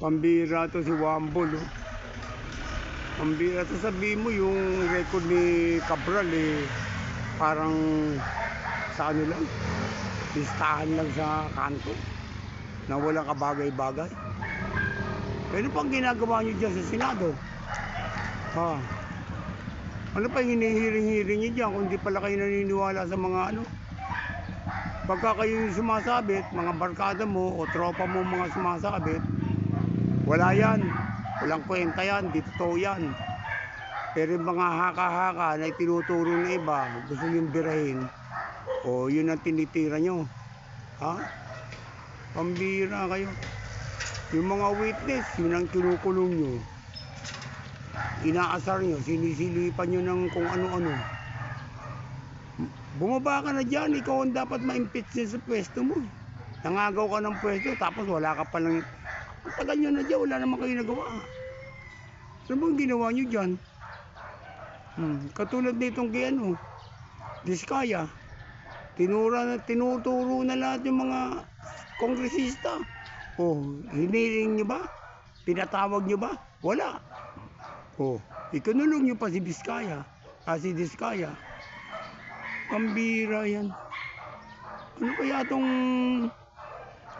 Pambira to si Wambol, oh. Pambira to, sabihin mo yung record ni Cabral parang sa ano lang, listahan lang sa kanto na walang kabagay-bagay. Ano pang ginagawa nyo dyan sa Senado? Ha? Ano pa hinihiring-hiring nyo dyan kung di pala kayo naniniwala sa mga ano? Pagka kayo yung sumasabit, mga barkada mo o tropa mo mga sumasabit, wala yan. Walang kwenta yan, di totoo yan. Pero yung mga haka-haka na itinuturo na iba, gusto nyo birahin, o yun ang tinitira nyo. Ha? Pambira kayo. Yung mga witness, yun ang kinukulong nyo. Inaasar nyo, sinisilipan nyo ng kung ano-ano. Bumaba ka na dyan, ikaw ang dapat ma-impeach sa pwesto mo. Nangagaw ka ng pwesto, tapos wala ka palang... Tagal nyo na dyan, wala naman kayo nagawa. Ano bang ginawa nyo dyan? Katulad nitong kay ano, Diskaya. Tinuturo na lahat yung mga kongresista. Hiniling nyo ba? Pinatawag nyo ba? Wala. Ikinulong nyo pa si Diskaya. Si Diskaya. Pambira yan. Ano kaya itong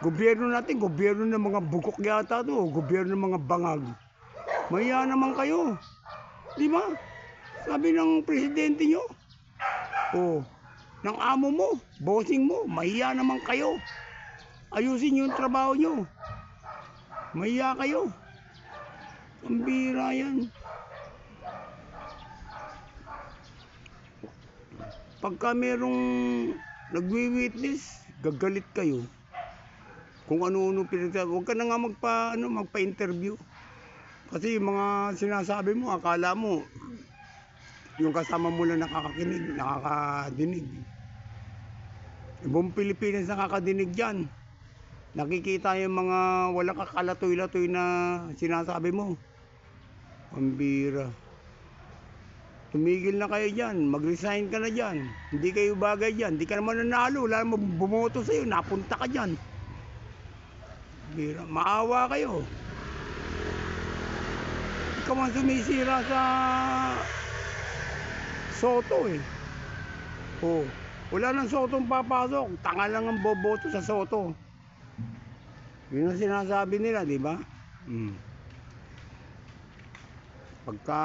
gobyerno natin? Gobyerno ng mga bukok yata to. Gobyerno ng mga bangag. Maya naman kayo. Di ba? Sabi ng presidente nyo. Ng amo mo, bossing mo, mahiya naman kayo. Ayusin yung trabaho nyo. Mahiya kayo. Pambira yan. Pagka merong nagwi-witness, gagalit kayo. Kung ano-ano pinagsasabi, huwag ka na nga magpa-interview. Kasi yung mga sinasabi mo, akala mo, yung kasama mo na nakakadinig. Buong Pilipinas nakakadinig dyan. Nakikita yung mga walang kakalatoy-latoy na sinasabi mo. Pambira. Tumigil na kayo dyan, mag-resign ka na dyan. Hindi kayo bagay dyan, hindi ka naman nanalo, wala naman bumoto sa'yo, napunta ka dyan. Pambira. Maawa kayo. Ikaw ang sumisira sa Soto wala nang Sotong papasok, tanga lang ang boboto sa Soto. Yun ang sinasabi nila, di ba? Pagka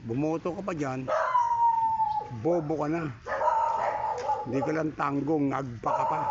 bumoto ka pa dyan, bobo ka na. Hindi ka lang tanggong, agpa ka pa.